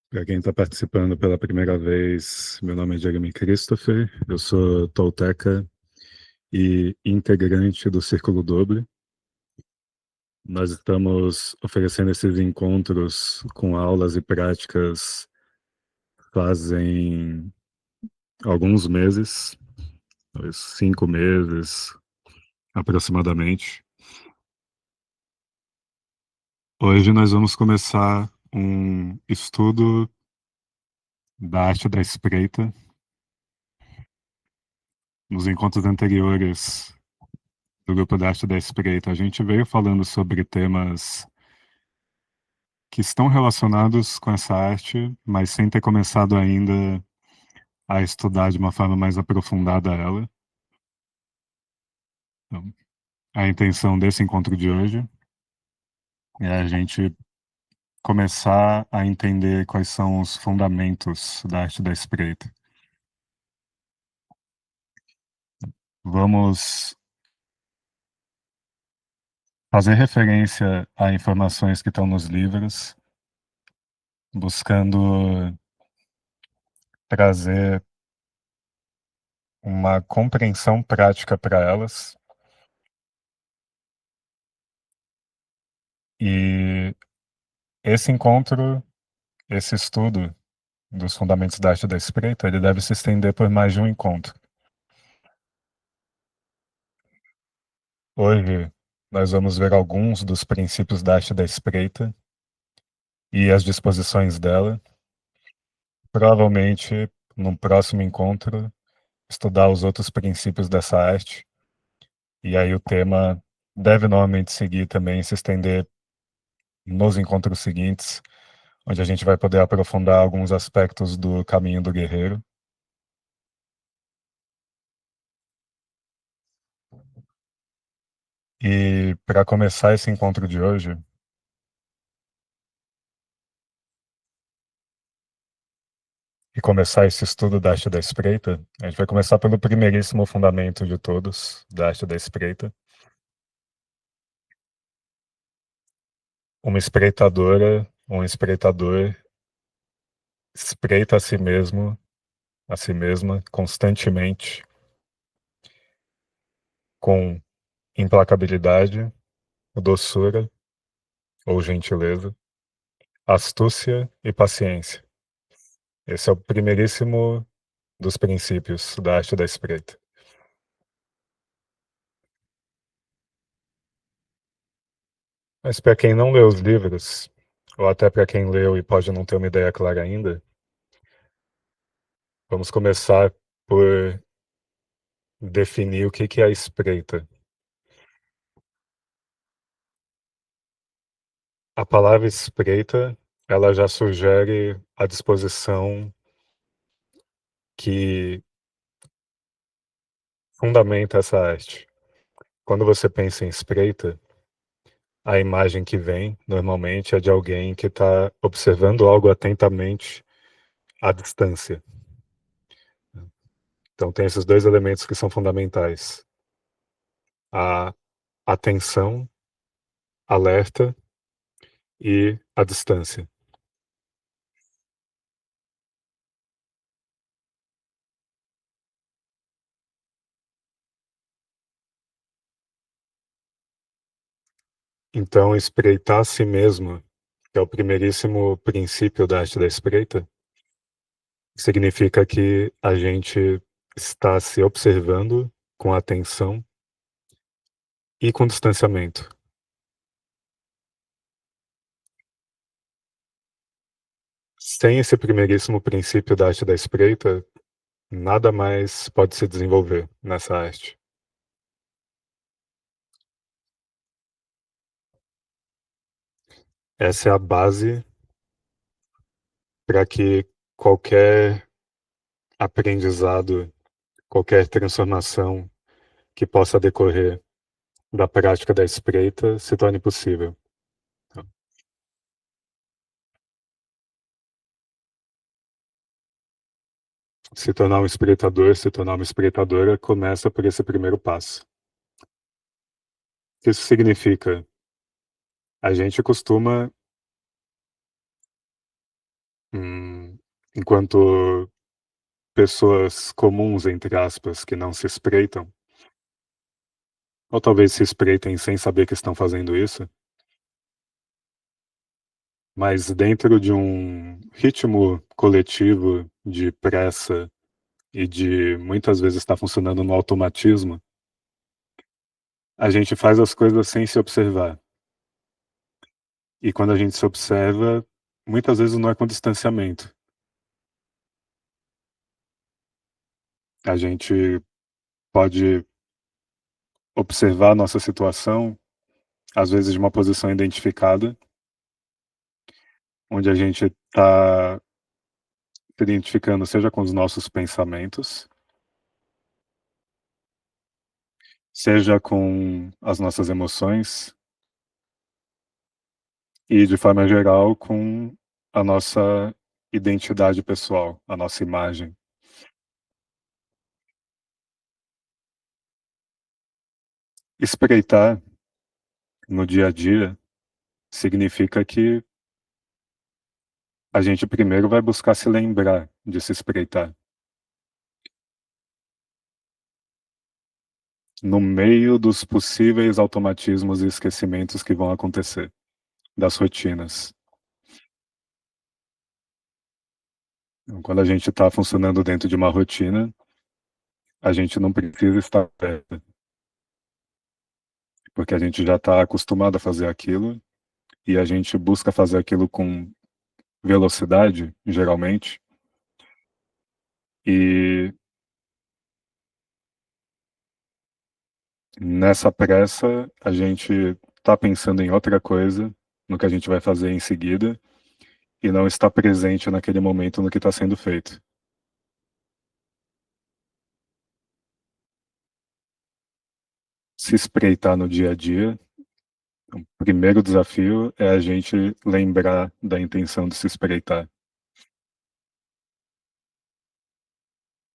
Para quem está participando pela primeira vez, meu nome é Jeremy Christopher, eu sou tolteca e integrante do Círculo Doble. Nós estamos oferecendo esses encontros com aulas e práticas fazem alguns meses, uns 5 meses aproximadamente. Hoje nós vamos começar um estudo da arte da espreita. Nos encontros anteriores do grupo da arte da espreita, a gente veio falando sobre temas que estão relacionados com essa arte, mas sem ter começado ainda a estudar de uma forma mais aprofundada ela. Então, a intenção desse encontro de hoje é a gente começar a entender quais são os fundamentos da arte da espreita. Vamos fazer referência a informações que estão nos livros, buscando trazer uma compreensão prática para elas. E esse encontro, esse estudo dos fundamentos da arte da espreita, ele deve se estender por mais de um encontro. Hoje, nós vamos ver alguns dos princípios da arte da espreita e as disposições dela. Provavelmente, num próximo encontro, estudar os outros princípios dessa arte. E aí o tema deve normalmente seguir também, se estender nos encontros seguintes, onde a gente vai poder aprofundar alguns aspectos do caminho do guerreiro. E para começar esse encontro de hoje, e começar esse estudo da arte da espreita, a gente vai começar pelo primeiríssimo fundamento de todos da arte da espreita. Uma espreitadora, um espreitador espreita a si mesmo, a si mesma, constantemente, com implacabilidade, doçura ou gentileza, astúcia e paciência. Esse é o primeiríssimo dos princípios da arte da espreita. Mas para quem não leu os livros, ou até para quem leu e pode não ter uma ideia clara ainda, vamos começar por definir o que é a espreita. A palavra espreita, ela já sugere a disposição que fundamenta essa arte. Quando você pensa em espreita, a imagem que vem, normalmente, é de alguém que está observando algo atentamente à distância. Então tem esses dois elementos que são fundamentais. A atenção, alerta e a distância. Então, espreitar a si mesmo, que é o primeiríssimo princípio da arte da espreita, significa que a gente está se observando com atenção e com distanciamento. Sem esse primeiríssimo princípio da arte da espreita, nada mais pode se desenvolver nessa arte. Essa é a base para que qualquer aprendizado, qualquer transformação que possa decorrer da prática da espreita se torne possível. Se tornar um espreitador, se tornar uma espreitadora, começa por esse primeiro passo. O que isso significa? A gente costuma Hum, enquanto pessoas comuns, entre aspas, que não se espreitam, ou talvez se espreitem sem saber que estão fazendo isso, mas dentro de um ritmo coletivo de pressa e de muitas vezes estar funcionando no automatismo, a gente faz as coisas sem se observar. E quando a gente se observa, muitas vezes não é com distanciamento. A gente pode observar a nossa situação, às vezes de uma posição identificada, onde a gente está se identificando seja com os nossos pensamentos, seja com as nossas emoções e, de forma geral, com a nossa identidade pessoal, a nossa imagem. Espreitar no dia a dia significa que a gente primeiro vai buscar se lembrar de se espreitar. No meio dos possíveis automatismos e esquecimentos que vão acontecer, das rotinas. Então, quando a gente está funcionando dentro de uma rotina, a gente não precisa estar perto, porque a gente já está acostumado a fazer aquilo e a gente busca fazer aquilo com velocidade, geralmente, e nessa pressa a gente está pensando em outra coisa, no que a gente vai fazer em seguida, e não está presente naquele momento no que está sendo feito. Se espreitar no dia a dia, o primeiro desafio é a gente lembrar da intenção de se espreitar.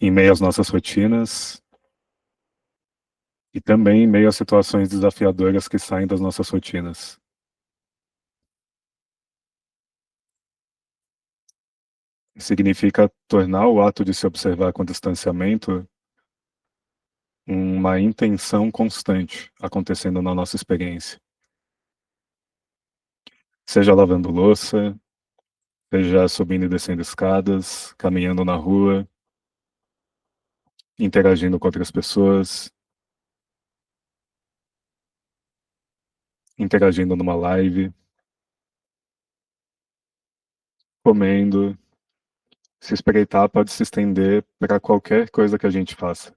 Em meio às nossas rotinas e também em meio a situações desafiadoras que saem das nossas rotinas. Significa tornar o ato de se observar com distanciamento uma intenção constante acontecendo na nossa experiência. Seja lavando louça, seja subindo e descendo escadas, caminhando na rua, interagindo com outras pessoas, interagindo numa live, comendo. Se espreitar pode se estender para qualquer coisa que a gente faça.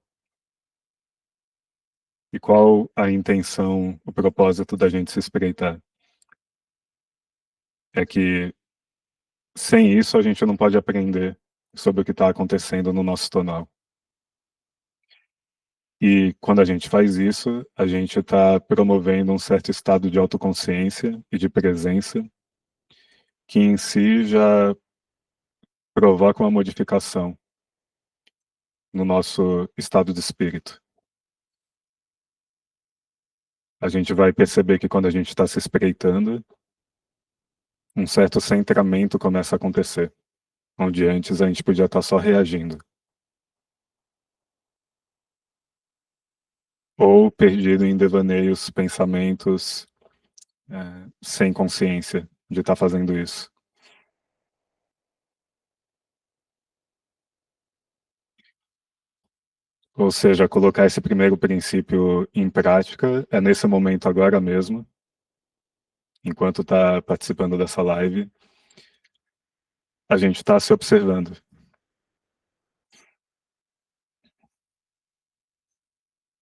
E qual a intenção, o propósito da gente se espreitar? É que sem isso a gente não pode aprender sobre o que está acontecendo no nosso tonal. E quando a gente faz isso, a gente está promovendo um certo estado de autoconsciência e de presença, que em si já provoca uma modificação no nosso estado de espírito. A gente vai perceber que quando a gente está se espreitando, um certo centramento começa a acontecer, onde antes a gente podia estar só reagindo. Ou perdido em devaneios, pensamentos, sem consciência de estar fazendo isso. Ou seja, colocar esse primeiro princípio em prática é nesse momento agora mesmo, enquanto está participando dessa live, a gente está se observando.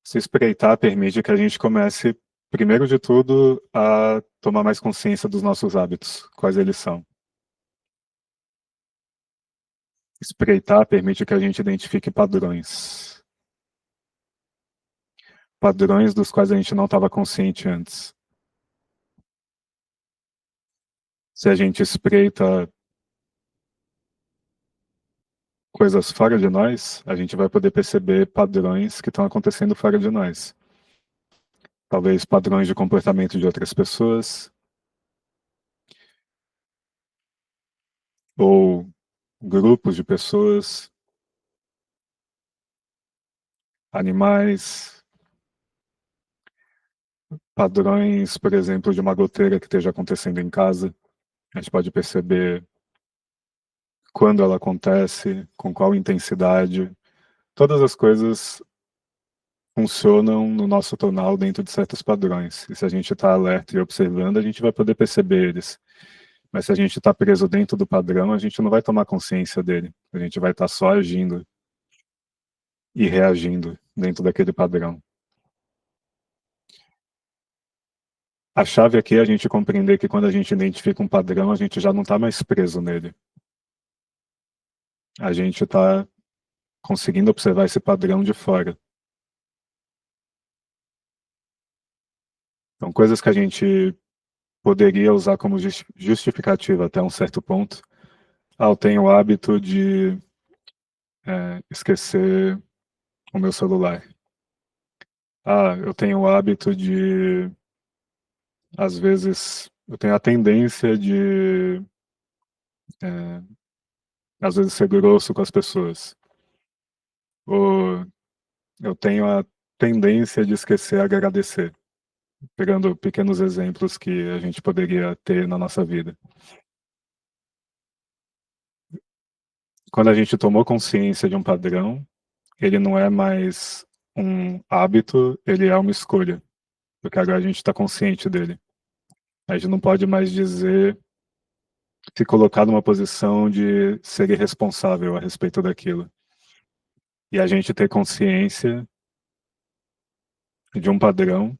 Se espreitar permite que a gente comece, primeiro de tudo, a tomar mais consciência dos nossos hábitos, quais eles são. Espreitar permite que a gente identifique padrões. Padrões dos quais a gente não estava consciente antes. Se a gente espreita coisas fora de nós, a gente vai poder perceber padrões que estão acontecendo fora de nós. Talvez padrões de comportamento de outras pessoas, ou grupos de pessoas, animais, padrões, por exemplo, de uma goteira que esteja acontecendo em casa. A gente pode perceber quando ela acontece, com qual intensidade. Todas as coisas funcionam no nosso tonal dentro de certos padrões. E se a gente está alerta e observando, a gente vai poder perceber eles. Mas se a gente está preso dentro do padrão, a gente não vai tomar consciência dele. A gente vai estar só agindo e reagindo dentro daquele padrão. A chave aqui é a gente compreender que quando a gente identifica um padrão, a gente já não está mais preso nele. A gente está conseguindo observar esse padrão de fora. Então, coisas que a gente poderia usar como justificativa até um certo ponto. Eu tenho o hábito de esquecer o meu celular. Eu tenho o hábito de, às vezes, eu tenho a tendência de, às vezes, ser grosso com as pessoas. Ou eu tenho a tendência de esquecer agradecer. Pegando pequenos exemplos que a gente poderia ter na nossa vida. Quando a gente tomou consciência de um padrão, ele não é mais um hábito, ele é uma escolha. Porque agora a gente está consciente dele. A gente não pode mais dizer, se colocar numa posição de ser irresponsável a respeito daquilo. E a gente ter consciência de um padrão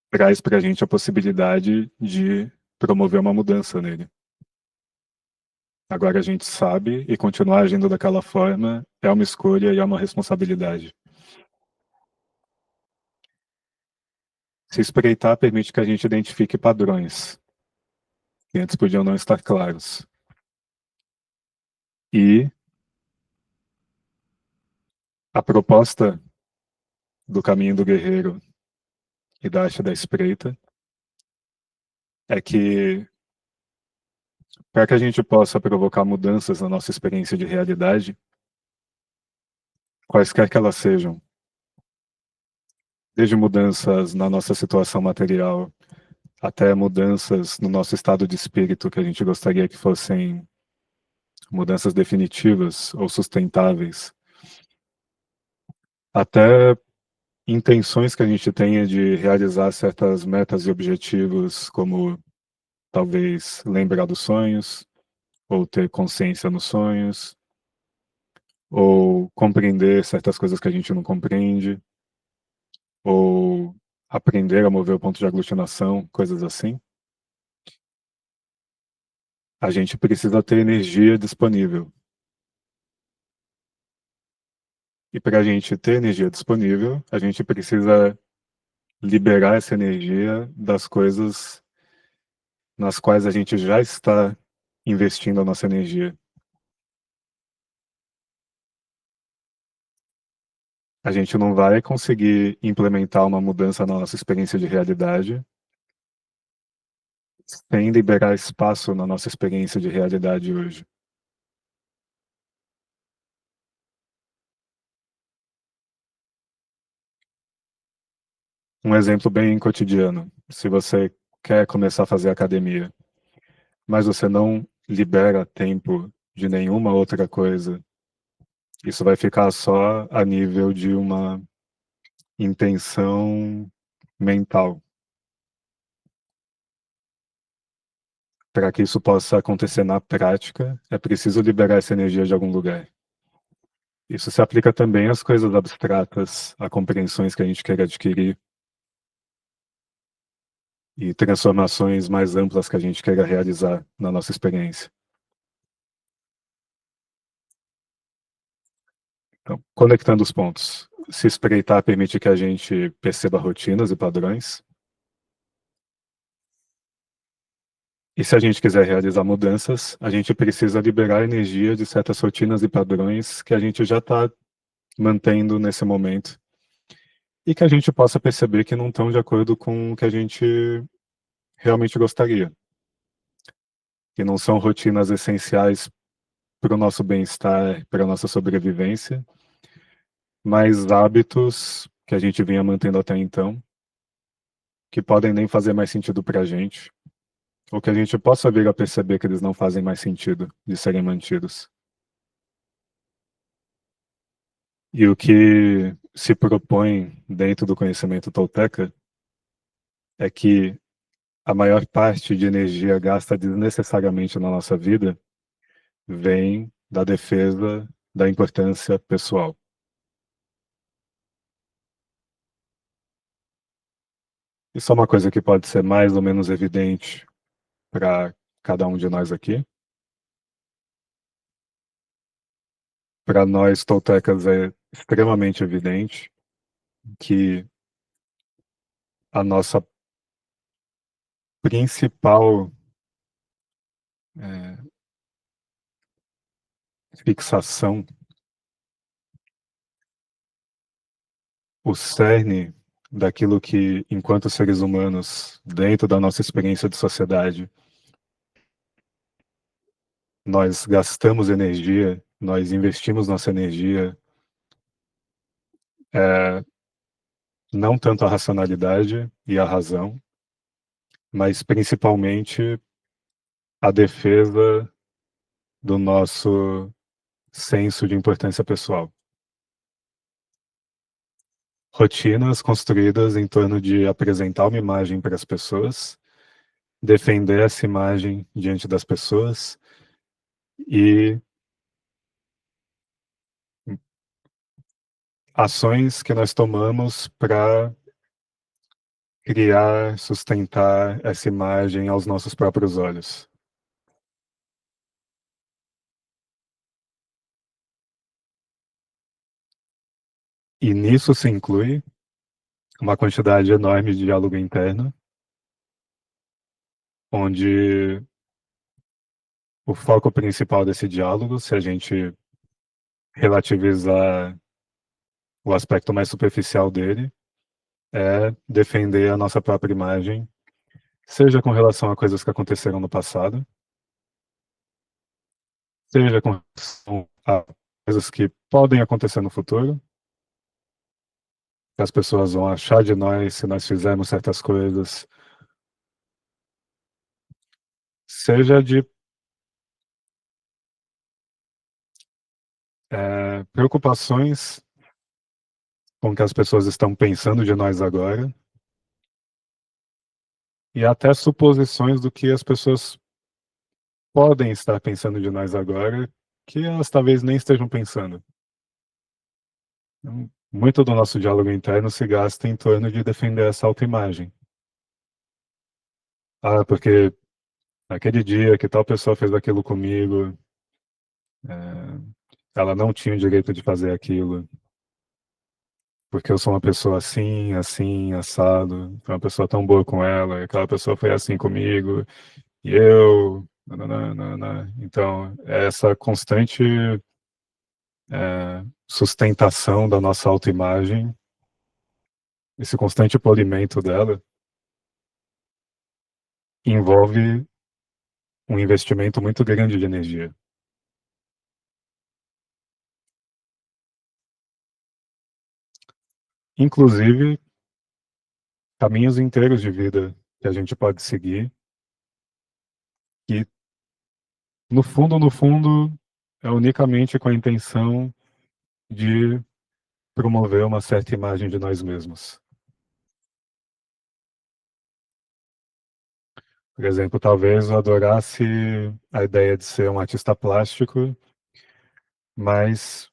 traz para a gente a possibilidade de promover uma mudança nele. Agora a gente sabe e continuar agindo daquela forma é uma escolha e é uma responsabilidade. Se espreitar permite que a gente identifique padrões que antes podiam não estar claros. E a proposta do caminho do guerreiro e da arte da espreita é que, para que a gente possa provocar mudanças na nossa experiência de realidade, quaisquer que elas sejam, desde mudanças na nossa situação material até mudanças no nosso estado de espírito que a gente gostaria que fossem mudanças definitivas ou sustentáveis, até intenções que a gente tenha de realizar certas metas e objetivos, como talvez lembrar dos sonhos, ou ter consciência nos sonhos, ou compreender certas coisas que a gente não compreende, ou aprender a mover o ponto de aglutinação, coisas assim. A gente precisa ter energia disponível. E para a gente ter energia disponível, a gente precisa liberar essa energia das coisas nas quais a gente já está investindo a nossa energia. A gente não vai conseguir implementar uma mudança na nossa experiência de realidade sem liberar espaço na nossa experiência de realidade hoje. Um exemplo bem cotidiano. Se você quer começar a fazer academia, mas você não libera tempo de nenhuma outra coisa, isso vai ficar só a nível de uma intenção mental. Para que isso possa acontecer na prática, é preciso liberar essa energia de algum lugar. Isso se aplica também às coisas abstratas, a compreensões que a gente quer adquirir e transformações mais amplas que a gente quer realizar na nossa experiência. Então, conectando os pontos. Se espreitar permite que a gente perceba rotinas e padrões. E se a gente quiser realizar mudanças, a gente precisa liberar a energia de certas rotinas e padrões que a gente já está mantendo nesse momento. E que a gente possa perceber que não estão de acordo com o que a gente realmente gostaria. Que não são rotinas essenciais para o nosso bem-estar, para a nossa sobrevivência, mas hábitos que a gente vinha mantendo até então, que podem nem fazer mais sentido para a gente, ou que a gente possa vir a perceber que eles não fazem mais sentido de serem mantidos. E o que se propõe dentro do conhecimento tolteca é que a maior parte de energia gasta desnecessariamente na nossa vida vem da defesa da importância pessoal. Isso é uma coisa que pode ser mais ou menos evidente para cada um de nós aqui. Para nós, toltecas, é extremamente evidente que a nossa principal fixação, o cerne daquilo que, enquanto seres humanos, dentro da nossa experiência de sociedade, nós gastamos energia, nós investimos nossa energia, é, não tanto a racionalidade e a razão, mas principalmente a defesa do nosso senso de importância pessoal. Rotinas construídas em torno de apresentar uma imagem para as pessoas, defender essa imagem diante das pessoas e ações que nós tomamos para criar, sustentar essa imagem aos nossos próprios olhos. E nisso se inclui uma quantidade enorme de diálogo interno, onde o foco principal desse diálogo, se a gente relativizar o aspecto mais superficial dele, é defender a nossa própria imagem, seja com relação a coisas que aconteceram no passado, seja com relação a coisas que podem acontecer no futuro, que as pessoas vão achar de nós se nós fizermos certas coisas, seja de preocupações com o que as pessoas estão pensando de nós agora, e até suposições do que as pessoas podem estar pensando de nós agora, que elas talvez nem estejam pensando. Então, muito do nosso diálogo interno se gasta em torno de defender essa autoimagem. Ah, porque aquele dia que tal pessoa fez aquilo comigo, ela não tinha o direito de fazer aquilo, porque eu sou uma pessoa assim, assim, assado, uma pessoa tão boa com ela, e aquela pessoa foi assim comigo, e eu... Nananana. Então, essa constante sustentação da nossa autoimagem, esse constante polimento dela, envolve um investimento muito grande de energia. Inclusive, caminhos inteiros de vida que a gente pode seguir, que, no fundo, é unicamente com a intenção de promover uma certa imagem de nós mesmos. Por exemplo, talvez eu adorasse a ideia de ser um artista plástico, mas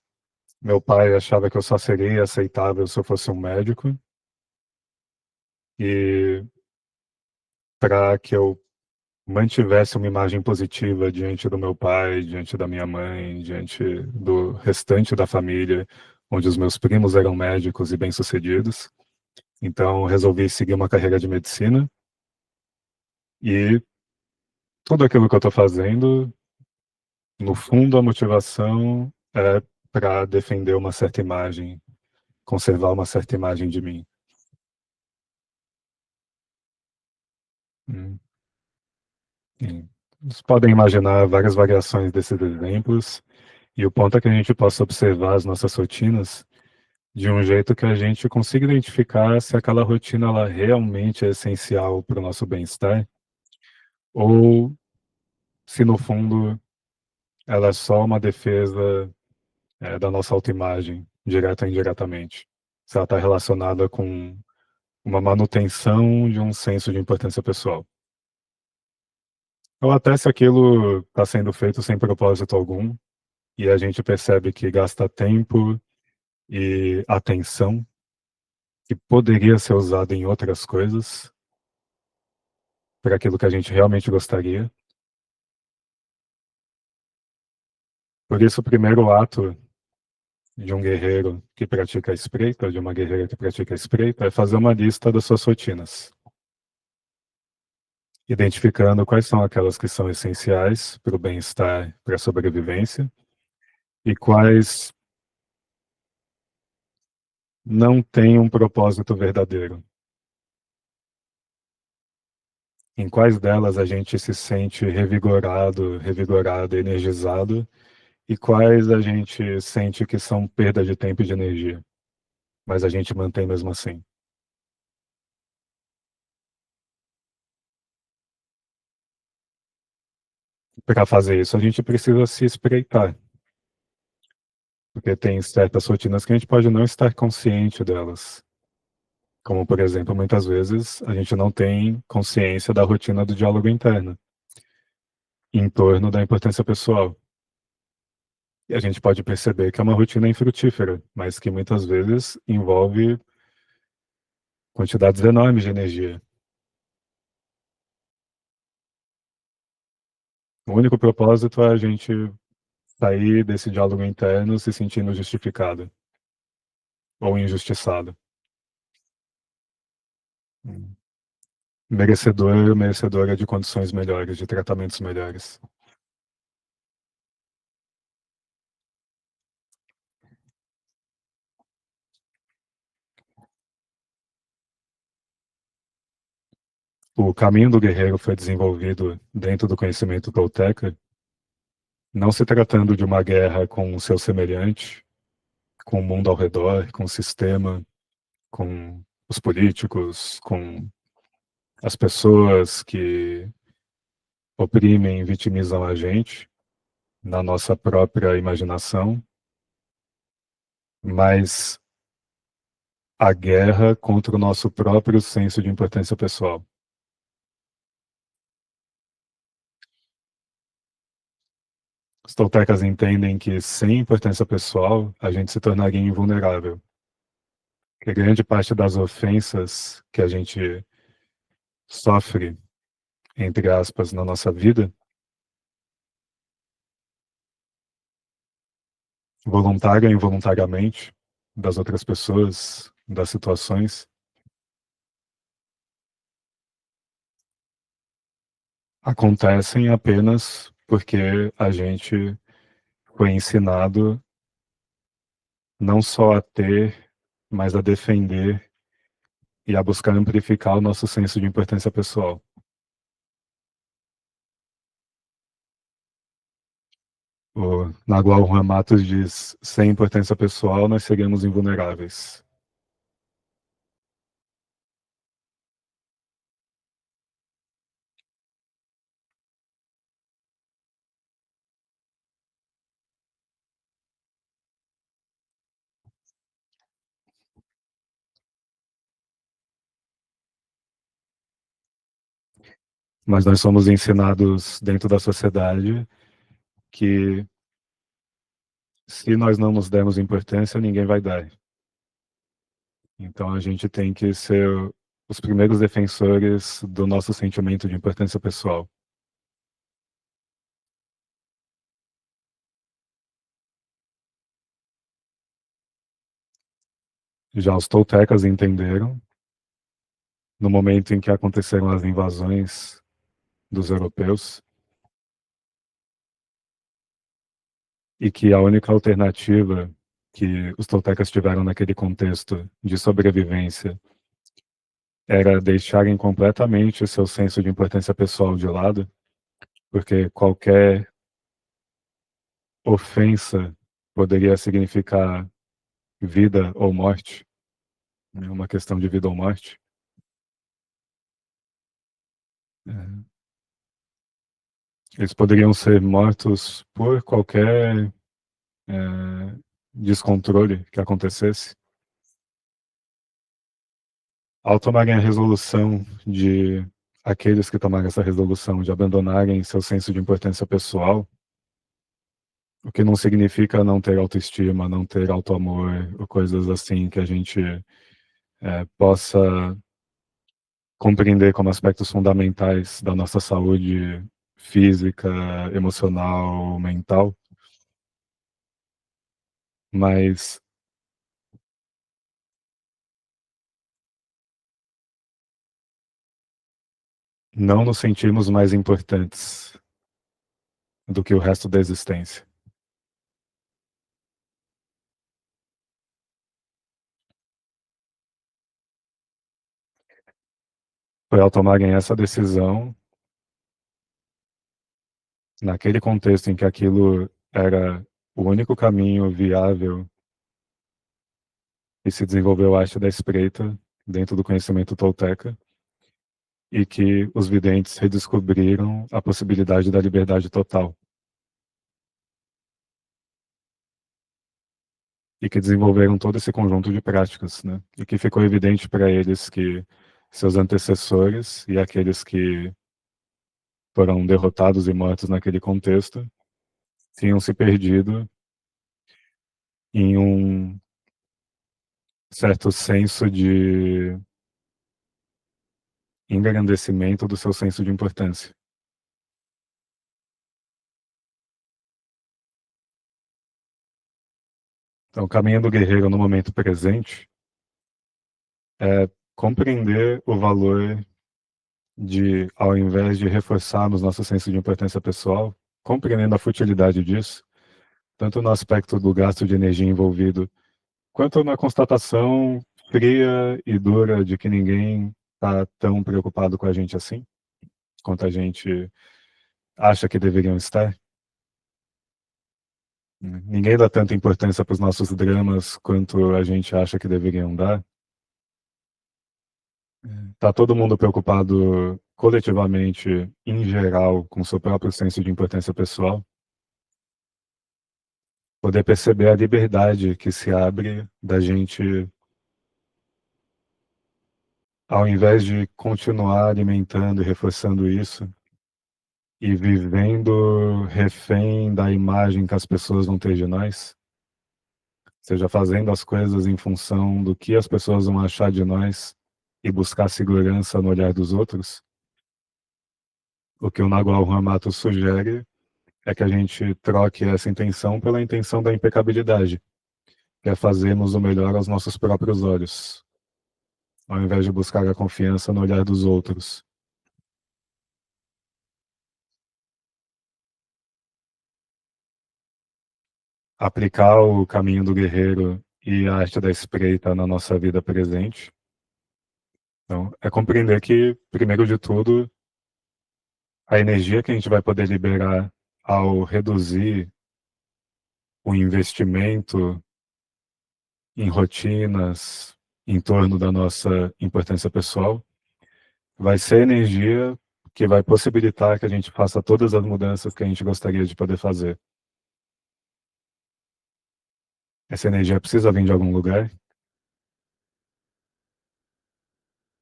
meu pai achava que eu só seria aceitável se eu fosse um médico. E para que eu mantivesse uma imagem positiva diante do meu pai, diante da minha mãe, diante do restante da família, onde os meus primos eram médicos e bem-sucedidos. Então, resolvi seguir uma carreira de medicina e tudo aquilo que eu estou fazendo, no fundo, a motivação é para defender uma certa imagem, conservar uma certa imagem de mim. Hum. Vocês podem imaginar várias variações desses exemplos. E o ponto é que a gente possa observar as nossas rotinas de um jeito que a gente consiga identificar se aquela rotina ela realmente é essencial para o nosso bem-estar ou se no fundo ela é só uma defesa, da nossa autoimagem, direta ou indiretamente. Se ela está relacionada com uma manutenção de um senso de importância pessoal. Ou até se aquilo está sendo feito sem propósito algum, e a gente percebe que gasta tempo e atenção que poderia ser usado em outras coisas, para aquilo que a gente realmente gostaria. Por isso, o primeiro ato de um guerreiro que pratica a espreita, de uma guerreira que pratica a espreita, é fazer uma lista das suas rotinas, identificando quais são aquelas que são essenciais para o bem-estar, para a sobrevivência, e quais não têm um propósito verdadeiro. Em quais delas a gente se sente revigorado, revigorado, energizado, e quais a gente sente que são perda de tempo e de energia, mas a gente mantém mesmo assim. Para fazer isso, a gente precisa se espreitar, porque tem certas rotinas que a gente pode não estar consciente delas. Como, por exemplo, muitas vezes a gente não tem consciência da rotina do diálogo interno, em torno da importância pessoal. E a gente pode perceber que é uma rotina infrutífera, mas que muitas vezes envolve quantidades enormes de energia. O único propósito é a gente sair desse diálogo interno se sentindo justificado ou injustiçado. Merecedor, merecedora de condições melhores, de tratamentos melhores. O caminho do guerreiro foi desenvolvido dentro do conhecimento tolteca, não se tratando de uma guerra com o seu semelhante, com o mundo ao redor, com o sistema, com os políticos, com as pessoas que oprimem e vitimizam a gente na nossa própria imaginação, mas a guerra contra o nosso próprio senso de importância pessoal. Os toltecas entendem que sem importância pessoal a gente se tornaria invulnerável. Que grande parte das ofensas que a gente sofre, entre aspas, na nossa vida, voluntária ou involuntariamente, das outras pessoas, das situações, acontecem apenas porque a gente foi ensinado não só a ter, mas a defender e a buscar amplificar o nosso senso de importância pessoal. O Nagual Juan Matos diz: sem importância pessoal, nós seríamos invulneráveis. Mas nós somos ensinados dentro da sociedade que se nós não nos dermos importância, ninguém vai dar. Então a gente tem que ser os primeiros defensores do nosso sentimento de importância pessoal. Já os toltecas entenderam, no momento em que aconteceram as invasões dos europeus, e que a única alternativa que os toltecas tiveram naquele contexto de sobrevivência era deixarem completamente o seu senso de importância pessoal de lado, porque qualquer ofensa poderia significar vida ou morte, né, uma questão de vida ou morte. É, eles poderiam ser mortos por qualquer descontrole que acontecesse. Ao tomarem a resolução de aqueles que tomaram essa resolução de abandonarem seu senso de importância pessoal, o que não significa não ter autoestima, não ter autoamor, ou coisas assim que a gente possa compreender como aspectos fundamentais da nossa saúde física, emocional, mental, mas não nos sentirmos mais importantes do que o resto da existência. Foi ao tomarem essa decisão, naquele contexto em que aquilo era o único caminho viável e se desenvolveu a arte da espreita dentro do conhecimento tolteca, e que os videntes redescobriram a possibilidade da liberdade total, e que desenvolveram todo esse conjunto de práticas, né? E que ficou evidente para eles que seus antecessores e aqueles que foram derrotados e mortos naquele contexto tinham se perdido em um certo senso de engrandecimento do seu senso de importância. Então, o caminho do guerreiro no momento presente é compreender o valor de, ao invés de reforçarmos nosso senso de importância pessoal, compreendendo a futilidade disso, tanto no aspecto do gasto de energia envolvido, quanto na constatação fria e dura de que ninguém está tão preocupado com a gente assim, quanto a gente acha que deveriam estar. Ninguém dá tanta importância para os nossos dramas quanto a gente acha que deveriam dar. Tá todo mundo preocupado coletivamente, em geral, com seu próprio senso de importância pessoal. Poder perceber a liberdade que se abre da gente, ao invés de continuar alimentando e reforçando isso, e vivendo refém da imagem que as pessoas vão ter de nós, seja fazendo as coisas em função do que as pessoas vão achar de nós e buscar segurança no olhar dos outros, o que o Nagual Ramato sugere é que a gente troque essa intenção pela intenção da impecabilidade, que é fazermos o melhor aos nossos próprios olhos, ao invés de buscar a confiança no olhar dos outros. Aplicar o caminho do guerreiro e a arte da espreita na nossa vida presente. Então, é compreender que, primeiro de tudo, a energia que a gente vai poder liberar ao reduzir o investimento em rotinas em torno da nossa importância pessoal vai ser energia que vai possibilitar que a gente faça todas as mudanças que a gente gostaria de poder fazer. Essa energia precisa vir de algum lugar,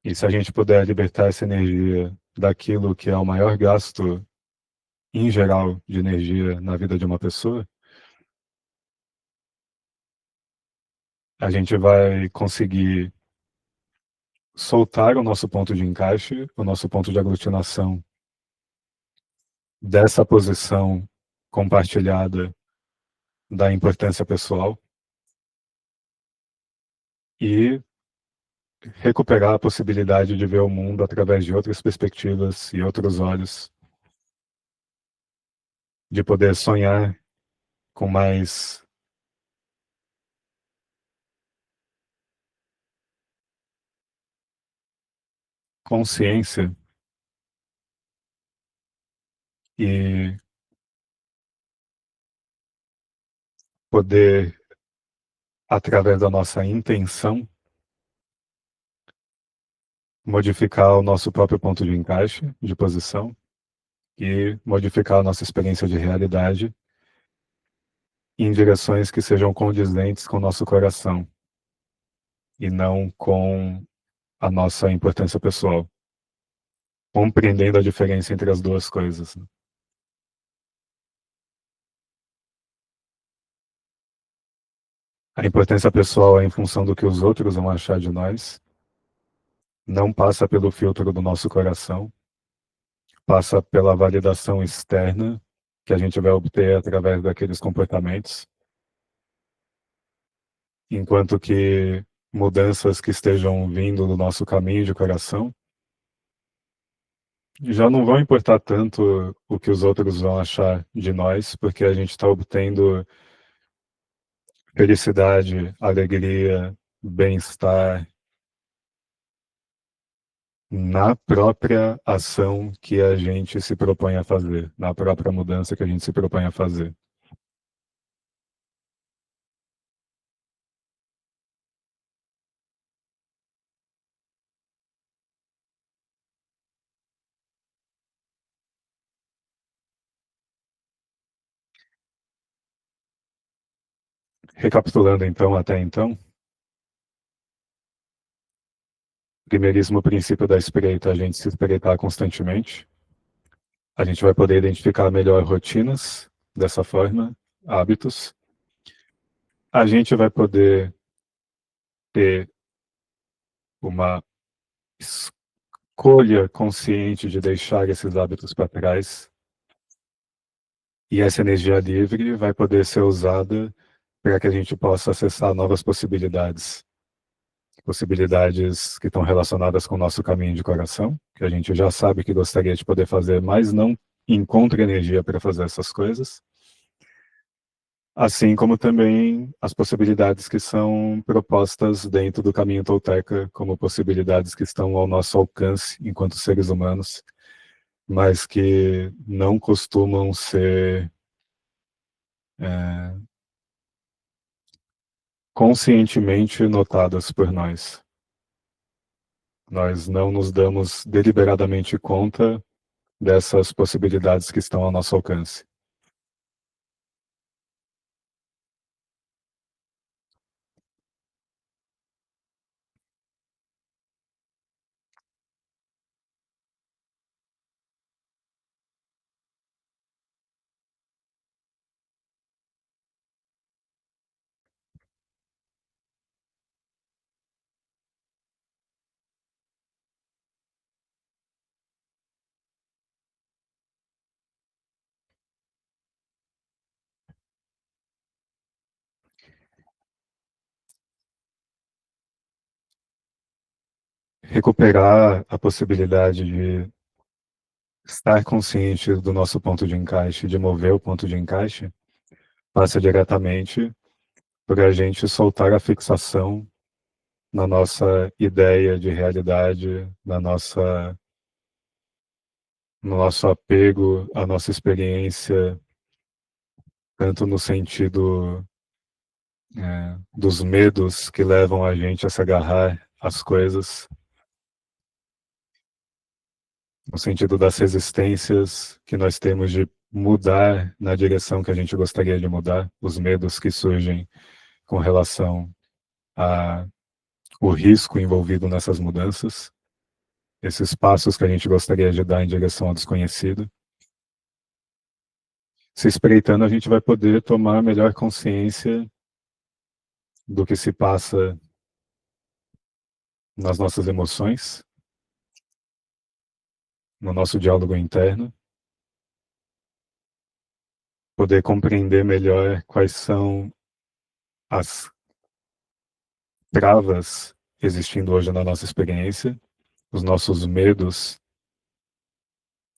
e se a gente puder libertar essa energia daquilo que é o maior gasto em geral de energia na vida de uma pessoa, a gente vai conseguir soltar o nosso ponto de encaixe, o nosso ponto de aglutinação dessa posição compartilhada da importância pessoal e recuperar a possibilidade de ver o mundo através de outras perspectivas e outros olhos, de poder sonhar com mais consciência e poder, através da nossa intenção, modificar o nosso próprio ponto de encaixe, de posição, e modificar a nossa experiência de realidade em direções que sejam condizentes com o nosso coração e não com a nossa importância pessoal, compreendendo a diferença entre as duas coisas, né? A importância pessoal é em função do que os outros vão achar de nós, não passa pelo filtro do nosso coração, passa pela validação externa que a gente vai obter através daqueles comportamentos, enquanto que mudanças que estejam vindo do nosso caminho de coração já não vão importar tanto o que os outros vão achar de nós, porque a gente está obtendo felicidade, alegria, bem-estar na própria ação que a gente se propõe a fazer, na própria mudança que a gente se propõe a fazer. Recapitulando então, até então, primeiríssimo princípio da espreita, a gente se espreitar constantemente. A gente vai poder identificar melhor rotinas dessa forma, hábitos. A gente vai poder ter uma escolha consciente de deixar esses hábitos para trás. E essa energia livre vai poder ser usada para que a gente possa acessar novas possibilidades. Possibilidades que estão relacionadas com o nosso caminho de coração, que a gente já sabe que gostaria de poder fazer, mas não encontra energia para fazer essas coisas. Assim como também as possibilidades que são propostas dentro do caminho tolteca, como possibilidades que estão ao nosso alcance enquanto seres humanos, mas que não costumam ser conscientemente notadas por nós. Nós não nos damos deliberadamente conta dessas possibilidades que estão ao nosso alcance. Recuperar a possibilidade de estar consciente do nosso ponto de encaixe, de mover o ponto de encaixe, passa diretamente por a gente soltar a fixação na nossa ideia de realidade, no nosso apego à nossa experiência, tanto no sentido dos medos que levam a gente a se agarrar às coisas, no sentido das resistências que nós temos de mudar na direção que a gente gostaria de mudar, os medos que surgem com relação ao risco envolvido nessas mudanças, esses passos que a gente gostaria de dar em direção ao desconhecido. Se espreitando, a gente vai poder tomar melhor consciência do que se passa nas nossas emoções, no nosso diálogo interno, poder compreender melhor quais são as travas existindo hoje na nossa experiência, os nossos medos,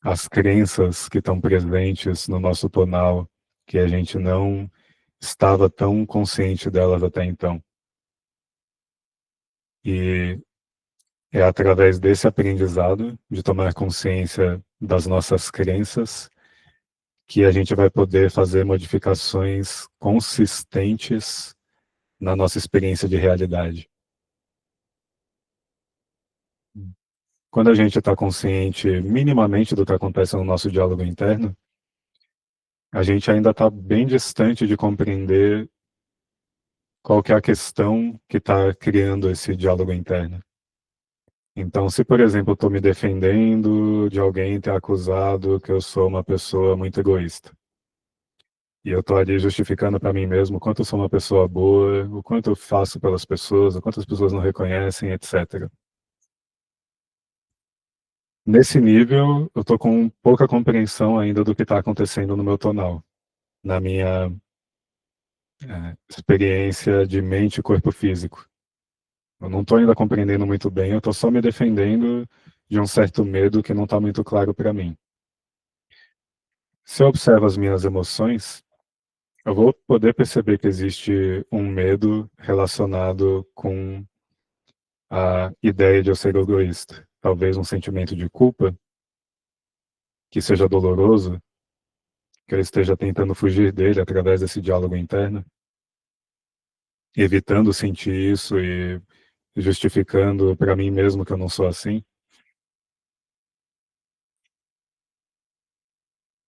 as crenças que estão presentes no nosso tonal, que a gente não estava tão consciente delas até então. E é através desse aprendizado, de tomar consciência das nossas crenças, que a gente vai poder fazer modificações consistentes na nossa experiência de realidade. Quando a gente está consciente minimamente do que acontece no nosso diálogo interno, a gente ainda está bem distante de compreender qual que é a questão que está criando esse diálogo interno. Então, se, por exemplo, eu estou me defendendo de alguém ter acusado que eu sou uma pessoa muito egoísta, e eu estou ali justificando para mim mesmo o quanto eu sou uma pessoa boa, o quanto eu faço pelas pessoas, o quanto as pessoas não reconhecem, etc. Nesse nível, eu estou com pouca compreensão ainda do que está acontecendo no meu tonal, na minha experiência de mente e corpo físico. Eu não estou ainda compreendendo muito bem, eu estou só me defendendo de um certo medo que não está muito claro para mim. Se eu observo as minhas emoções, eu vou poder perceber que existe um medo relacionado com a ideia de eu ser egoísta. Talvez um sentimento de culpa que seja doloroso, que eu esteja tentando fugir dele através desse diálogo interno, evitando sentir isso e justificando para mim mesmo que eu não sou assim.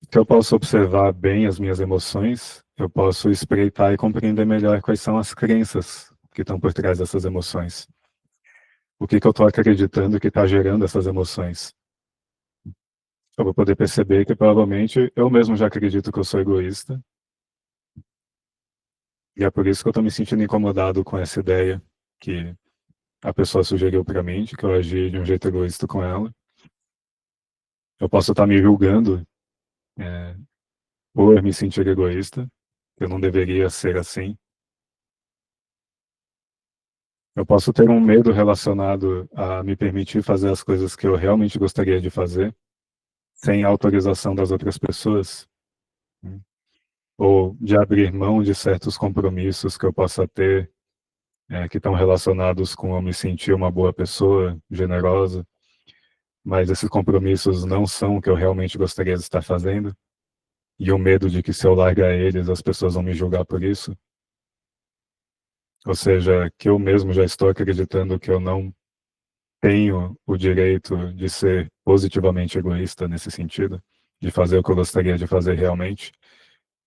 Que eu posso observar bem as minhas emoções, eu posso espreitar e compreender melhor quais são as crenças que estão por trás dessas emoções. O que eu estou acreditando que está gerando essas emoções. Eu vou poder perceber que provavelmente eu mesmo já acredito que eu sou egoísta, e é por isso que eu estou me sentindo incomodado com essa ideia que a pessoa sugeriu para mim, de que eu agi de um jeito egoísta com ela. Eu posso estar me julgando por me sentir egoísta, eu não deveria ser assim. Eu posso ter um medo relacionado a me permitir fazer as coisas que eu realmente gostaria de fazer, sem autorização das outras pessoas, ou de abrir mão de certos compromissos que eu possa ter, que estão relacionados com eu me sentir uma boa pessoa, generosa, mas esses compromissos não são o que eu realmente gostaria de estar fazendo, e o medo de que se eu largar eles, as pessoas vão me julgar por isso. Ou seja, que eu mesmo já estou acreditando que eu não tenho o direito de ser positivamente egoísta nesse sentido, de fazer o que eu gostaria de fazer realmente,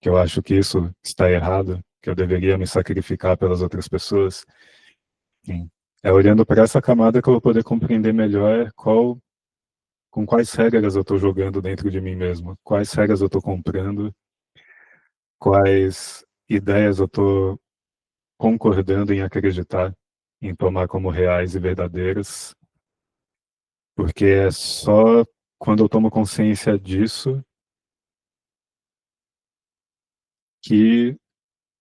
que eu acho que isso está errado, que eu deveria me sacrificar pelas outras pessoas. Sim. É olhando para essa camada que eu vou poder compreender melhor com quais regras eu estou jogando dentro de mim mesmo, quais regras eu estou comprando, quais ideias eu estou concordando em acreditar, em tomar como reais e verdadeiras, porque é só quando eu tomo consciência disso que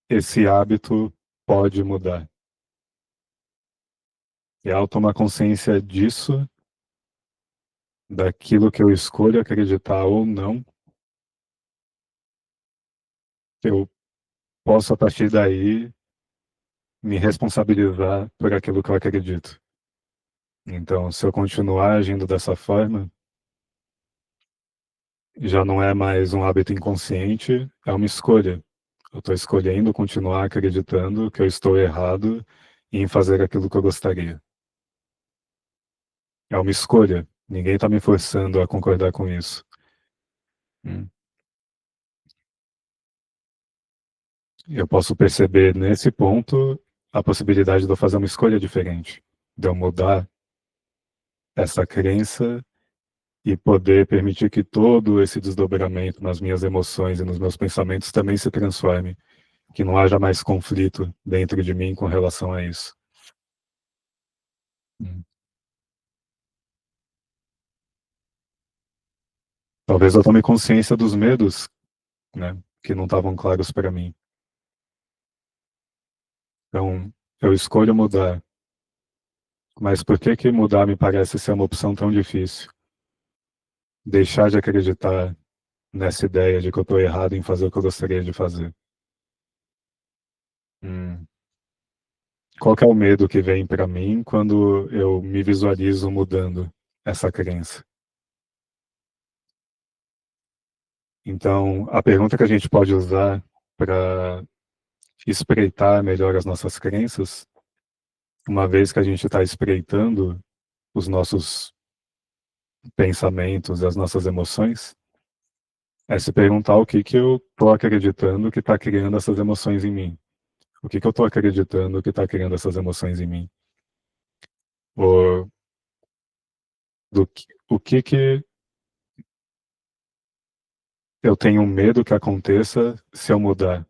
esse hábito pode mudar. E ao tomar consciência disso, daquilo que eu escolho acreditar ou não, eu posso a partir daí me responsabilizar por aquilo que eu acredito. Então, se eu continuar agindo dessa forma, já não é mais um hábito inconsciente, é uma escolha. Eu estou escolhendo continuar acreditando que eu estou errado em fazer aquilo que eu gostaria. É uma escolha. Ninguém está me forçando a concordar com isso. Hum. Eu posso perceber nesse ponto a possibilidade de eu fazer uma escolha diferente, de eu mudar essa crença e poder permitir que todo esse desdobramento nas minhas emoções e nos meus pensamentos também se transforme, que não haja mais conflito dentro de mim com relação a isso. Hum. Talvez eu tome consciência dos medos, né, que não estavam claros para mim. Então, eu escolho mudar, mas por que que mudar me parece ser uma opção tão difícil? Deixar de acreditar nessa ideia de que eu estou errado em fazer o que eu gostaria de fazer. Hum. Qual que é o medo que vem para mim quando eu me visualizo mudando essa crença? Então, a pergunta que a gente pode usar para espreitar melhor as nossas crenças, uma vez que a gente está espreitando os nossos pensamentos, as nossas emoções, é se perguntar o que que eu estou acreditando que está criando essas emoções em mim. O que que eu estou acreditando que está criando essas emoções em mim? Ou o que que eu tenho medo que aconteça se eu mudar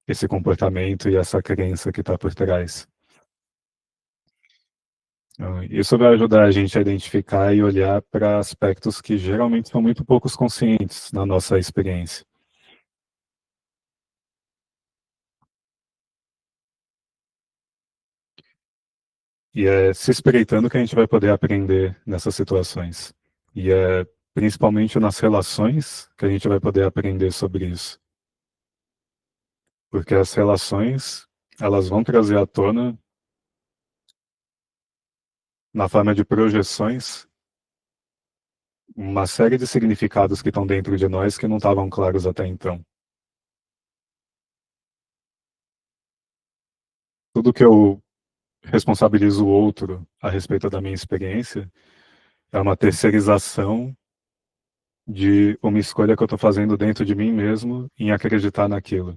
esse comportamento e essa crença que está por trás. Então, isso vai ajudar a gente a identificar e olhar para aspectos que geralmente são muito poucos conscientes na nossa experiência. E é se espreitando que a gente vai poder aprender nessas situações. E é principalmente nas relações que a gente vai poder aprender sobre isso. Porque as relações, elas vão trazer à tona, na forma de projeções, uma série de significados que estão dentro de nós que não estavam claros até então. Tudo que eu responsabilizo o outro a respeito da minha experiência é uma terceirização de uma escolha que eu estou fazendo dentro de mim mesmo em acreditar naquilo,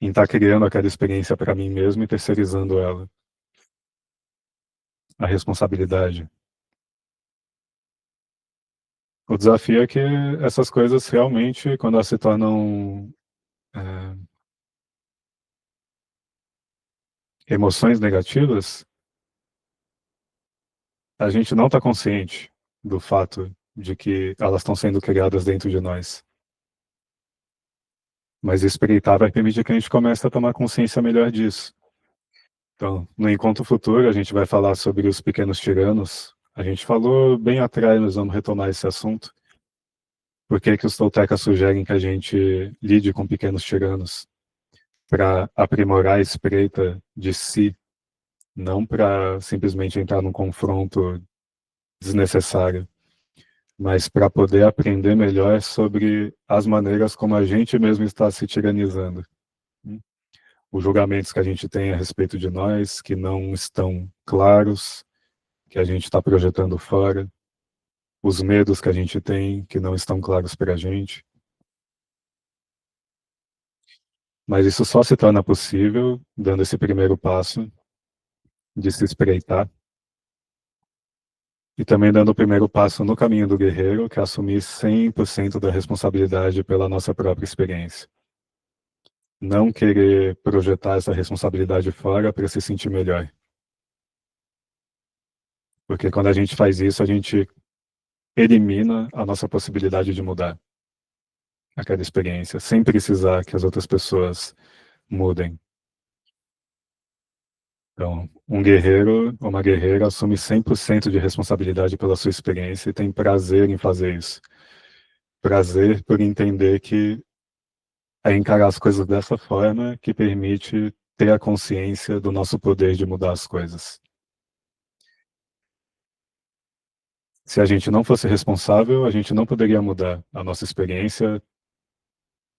em estar criando aquela experiência para mim mesmo e terceirizando ela, a responsabilidade. O desafio é que essas coisas realmente, quando elas se tornam emoções negativas, a gente não está consciente do fato de que elas estão sendo criadas dentro de nós. Mas espreitar vai permitir que a gente comece a tomar consciência melhor disso. Então, no encontro futuro, a gente vai falar sobre os pequenos tiranos. A gente falou bem atrás, nós vamos retomar esse assunto. Por que que os toltecas sugerem que a gente lide com pequenos tiranos? Para aprimorar a espreita de si, não para simplesmente entrar num confronto desnecessário, mas para poder aprender melhor sobre as maneiras como a gente mesmo está se tiranizando. Os julgamentos que a gente tem a respeito de nós, que não estão claros, que a gente está projetando fora, os medos que a gente tem, que não estão claros para a gente. Mas isso só se torna possível dando esse primeiro passo de se espreitar e também dando o primeiro passo no caminho do guerreiro, que é assumir 100% da responsabilidade pela nossa própria experiência. Não querer projetar essa responsabilidade fora para se sentir melhor. Porque quando a gente faz isso, a gente elimina a nossa possibilidade de mudar aquela experiência, sem precisar que as outras pessoas mudem. Então, um guerreiro ou uma guerreira assume 100% de responsabilidade pela sua experiência e tem prazer em fazer isso. Prazer por entender que é encarar as coisas dessa forma que permite ter a consciência do nosso poder de mudar as coisas. Se a gente não fosse responsável, a gente não poderia mudar a nossa experiência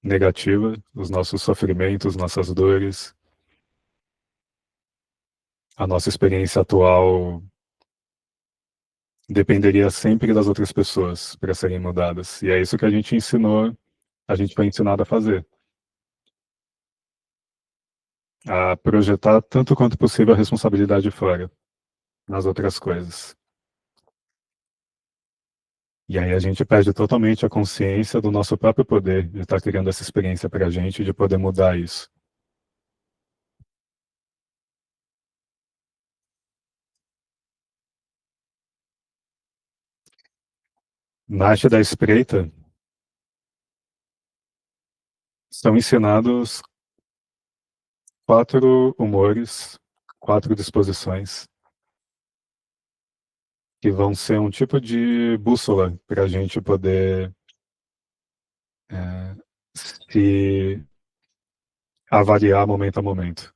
negativa, os nossos sofrimentos, nossas dores, a nossa experiência atual dependeria sempre das outras pessoas para serem mudadas. E é isso que a gente ensinou, a gente foi ensinado a fazer. A projetar tanto quanto possível a responsabilidade fora, nas outras coisas. E aí a gente perde totalmente a consciência do nosso próprio poder de estar criando essa experiência para a gente e de poder mudar isso. Na arte da espreita, são ensinados 4 humores, 4 disposições, que vão ser um tipo de bússola para a gente poder se avaliar momento a momento.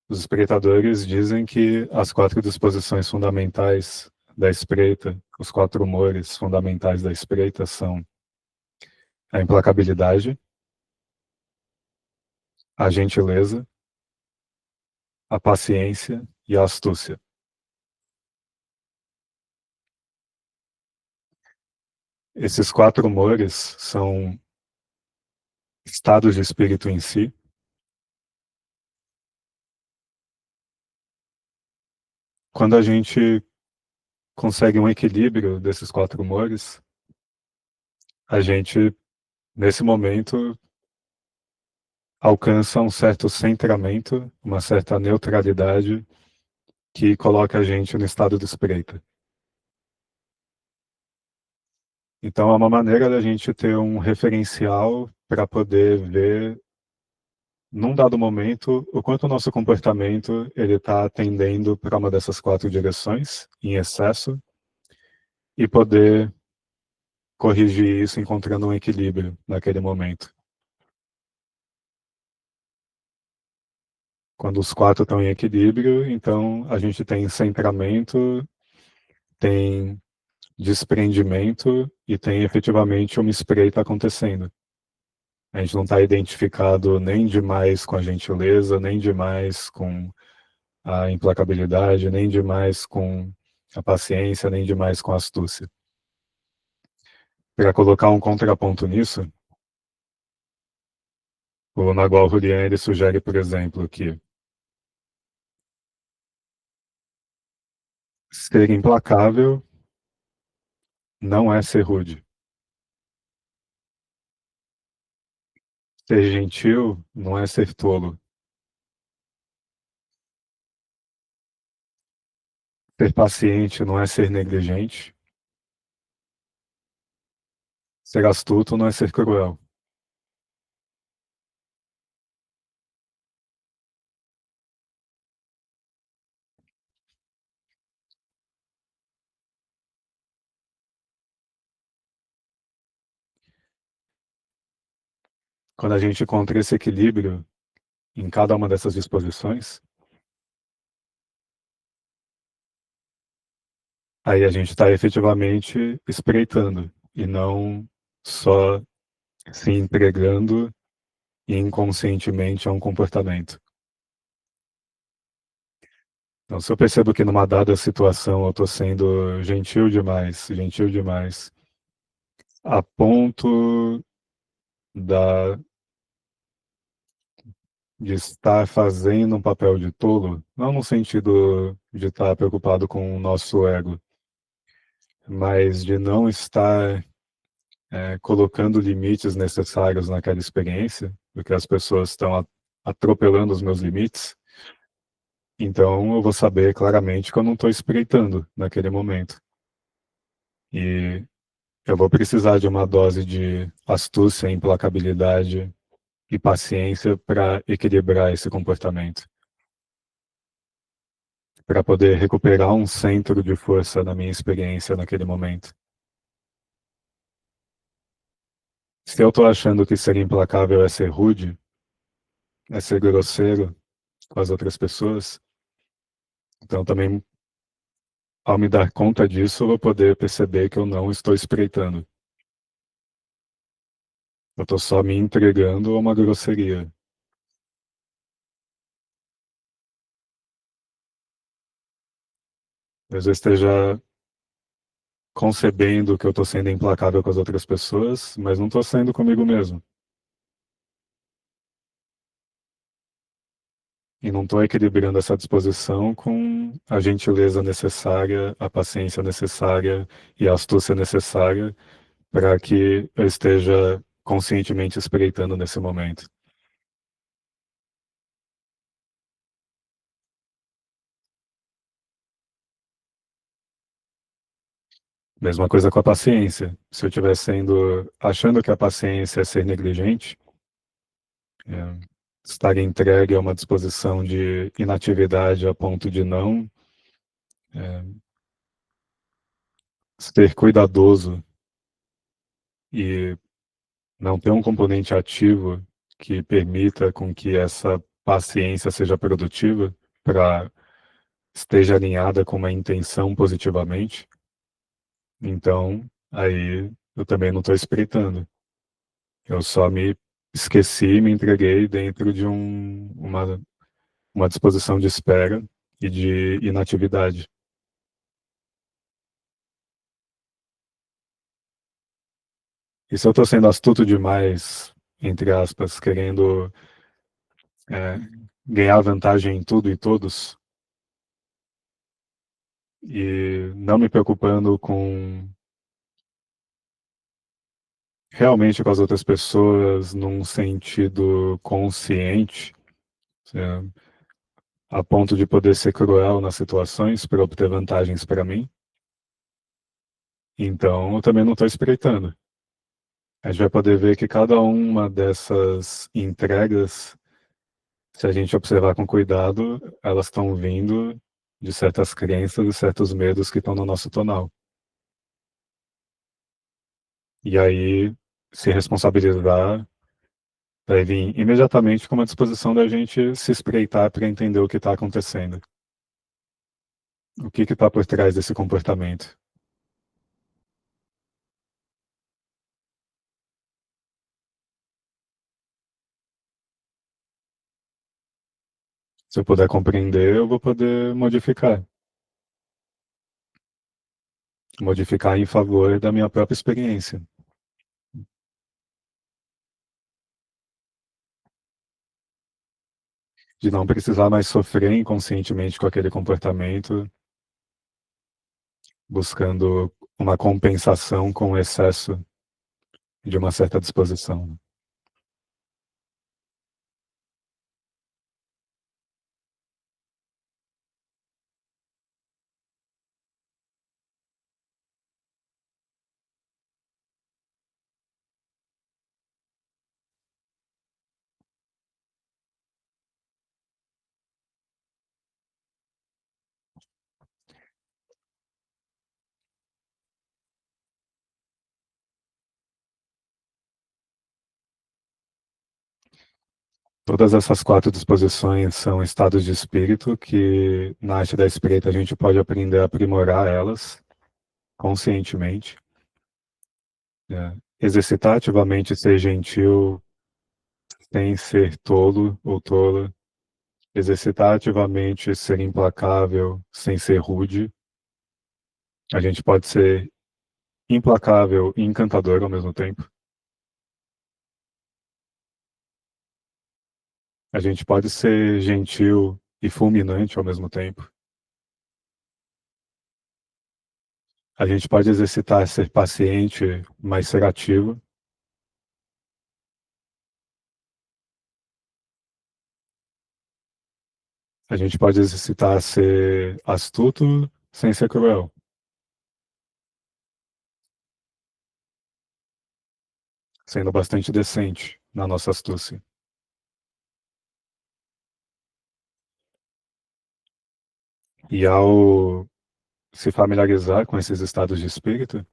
Os espreitadores dizem que as 4 disposições fundamentais da espreita, os 4 humores fundamentais da espreita são a implacabilidade, a gentileza, a paciência e a astúcia. Esses 4 humores são estados de espírito em si. Quando a gente consegue um equilíbrio desses 4 humores, a gente, nesse momento, alcança um certo centramento, uma certa neutralidade que coloca a gente no estado de espreita. Então é uma maneira da gente ter um referencial para poder ver, num dado momento, o quanto o nosso comportamento ele está tendendo para uma dessas 4 direções, em excesso, e poder corrigir isso encontrando um equilíbrio naquele momento. Quando os 4 estão em equilíbrio, então a gente tem centramento, tem desprendimento e tem efetivamente uma espreita acontecendo. A gente não está identificado nem demais com a gentileza, nem demais com a implacabilidade, nem demais com a paciência, nem demais com a astúcia. Para colocar um contraponto nisso, o Nagual Hurian ele sugere, por exemplo, que ser implacável não é ser rude. Ser gentil não é ser tolo. Ser paciente não é ser negligente. Ser astuto não é ser cruel. Quando a gente encontra esse equilíbrio em cada uma dessas disposições, aí a gente está efetivamente espreitando e não só se entregando inconscientemente a um comportamento. Então, se eu percebo que numa dada situação eu estou sendo gentil demais, a ponto da, de estar fazendo um papel de tolo, não no sentido de estar preocupado com o nosso ego, mas de não estar colocando limites necessários naquela experiência, porque as pessoas estão atropelando os meus limites, então eu vou saber claramente que eu não estou espreitando naquele momento. E eu vou precisar de uma dose de astúcia, implacabilidade e paciência para equilibrar esse comportamento, para poder recuperar um centro de força na minha experiência naquele momento. Se eu estou achando que ser implacável é ser rude, é ser grosseiro com as outras pessoas, então também, ao me dar conta disso, eu vou poder perceber que eu não estou espreitando. Eu estou só me entregando a uma grosseria. Talvez eu esteja concebendo que eu estou sendo implacável com as outras pessoas, mas não estou sendo comigo mesmo. E não estou equilibrando essa disposição com a gentileza necessária, a paciência necessária e a astúcia necessária para que eu esteja conscientemente espreitando nesse momento. Mesma coisa com a paciência. Se eu estiver achando que a paciência é ser negligente, é, estar entregue a uma disposição de inatividade a ponto de não ser cuidadoso e não ter um componente ativo que permita com que essa paciência seja produtiva, para esteja alinhada com uma intenção positivamente, então aí eu também não estou espreitando. Eu só me esqueci, me entreguei dentro de uma disposição de espera e de inatividade. E se eu estou sendo astuto demais, entre aspas, querendo é, ganhar vantagem em tudo e todos, e não me preocupando com realmente com as outras pessoas num sentido consciente, é, a ponto de poder ser cruel nas situações para obter vantagens para mim, então eu também não estou espreitando. A gente vai poder ver que cada uma dessas entregas, se a gente observar com cuidado, elas estão vindo de certas crenças e certos medos que estão no nosso tonal. E aí, se responsabilizar vai vir imediatamente com uma disposição da gente se espreitar para entender o que está acontecendo. O que está por trás desse comportamento? Se eu puder compreender, eu vou poder modificar. Modificar em favor da minha própria experiência. De não precisar mais sofrer inconscientemente com aquele comportamento, buscando uma compensação com o excesso de uma certa disposição. Todas essas quatro disposições são estados de espírito que, na arte da espreita, a gente pode aprender a aprimorar elas conscientemente. Exercitar ativamente ser gentil sem ser tolo ou tola. Exercitar ativamente ser implacável sem ser rude. A gente pode ser implacável e encantador ao mesmo tempo. A gente pode ser gentil e fulminante ao mesmo tempo. A gente pode exercitar ser paciente, mas ser ativo. A gente pode exercitar ser astuto sem ser cruel. Sendo bastante decente na nossa astúcia. E ao se familiarizar com esses estados de espírito,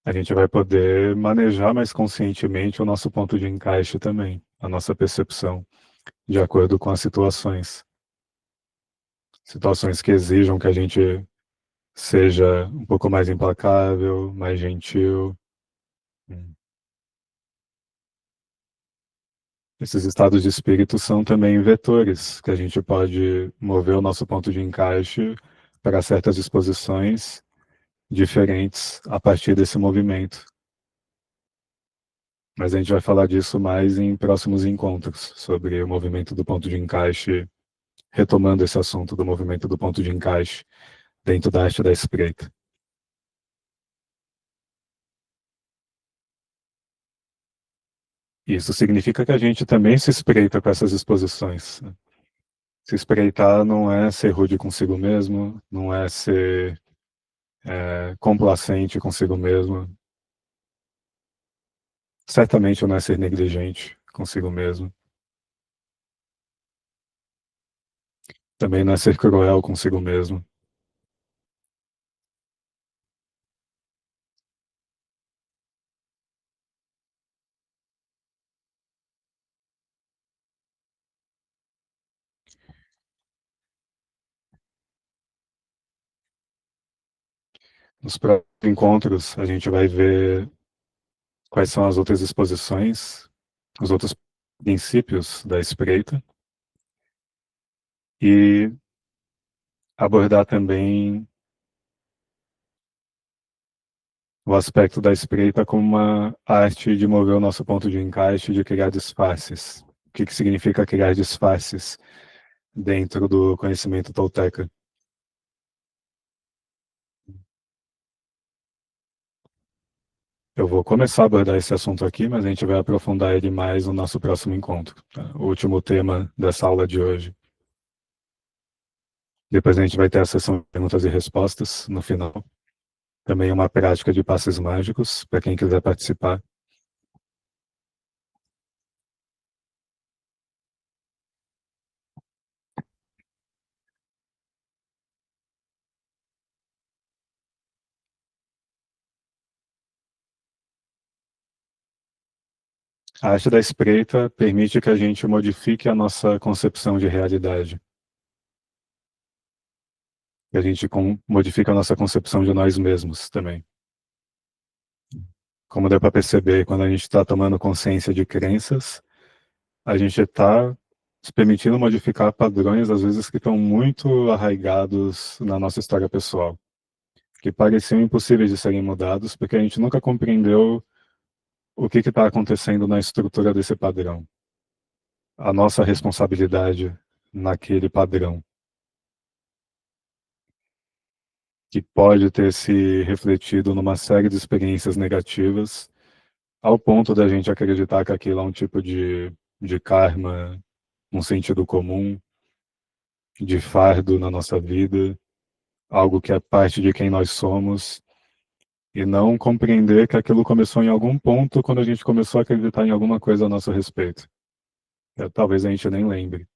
a gente vai poder manejar mais conscientemente o nosso ponto de encaixe também, a nossa percepção, de acordo com as situações. Situações que exijam que a gente seja um pouco mais implacável, mais gentil. Esses estados de espírito são também vetores que a gente pode mover o nosso ponto de encaixe para certas disposições diferentes a partir desse movimento. Mas a gente vai falar disso mais em próximos encontros, sobre o movimento do ponto de encaixe, retomando esse assunto do movimento do ponto de encaixe dentro da arte da espreita. Isso significa que a gente também se espreita com essas exposições. Se espreitar não é ser rude consigo mesmo, não é ser complacente consigo mesmo, certamente não é ser negligente consigo mesmo, também não é ser cruel consigo mesmo. Nos próximos encontros, a gente vai ver quais são as outras exposições, os outros princípios da espreita e abordar também o aspecto da espreita como uma arte de mover o nosso ponto de encaixe, de criar disfarces. O que que significa criar disfarces dentro do conhecimento tolteca? Eu vou começar a abordar esse assunto aqui, mas a gente vai aprofundar ele mais no nosso próximo encontro, tá? O último tema dessa aula de hoje. Depois a gente vai ter a sessão de perguntas e respostas no final. Também uma prática de passes mágicos, para quem quiser participar. A arte da espreita permite que a gente modifique a nossa concepção de realidade. E a gente modifica a nossa concepção de nós mesmos também. Como deu para perceber, quando a gente está tomando consciência de crenças, a gente está se permitindo modificar padrões, às vezes, que estão muito arraigados na nossa história pessoal, que pareciam impossíveis de serem mudados, porque a gente nunca compreendeu o que está acontecendo na estrutura desse padrão, a nossa responsabilidade naquele padrão, que pode ter se refletido numa série de experiências negativas, ao ponto da gente acreditar que aquilo é um tipo de karma, um sentido comum, de fardo na nossa vida, algo que é parte de quem nós somos, e não compreender que aquilo começou em algum ponto quando a gente começou a acreditar em alguma coisa a nosso respeito. Talvez a gente nem lembre.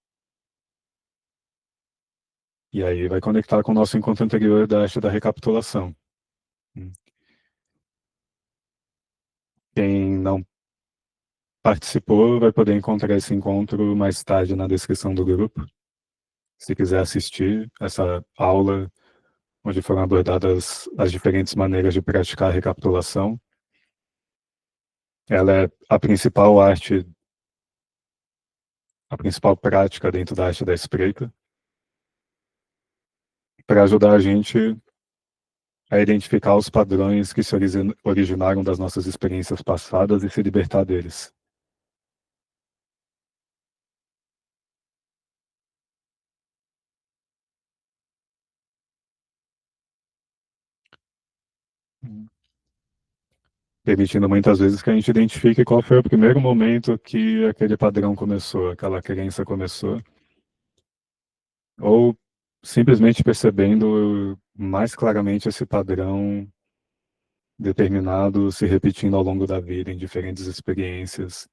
E aí vai conectar com o nosso encontro anterior da arte da recapitulação. Quem não participou vai poder encontrar esse encontro mais tarde na descrição do grupo. Se quiser assistir essa aula, onde foram abordadas as diferentes maneiras de praticar a recapitulação. Ela é a principal arte, a principal prática dentro da arte da espreita, para ajudar a gente a identificar os padrões que se originaram das nossas experiências passadas e se libertar deles. Permitindo muitas vezes que a gente identifique qual foi o primeiro momento que aquele padrão começou, aquela crença começou, ou simplesmente percebendo mais claramente esse padrão determinado se repetindo ao longo da vida em diferentes experiências,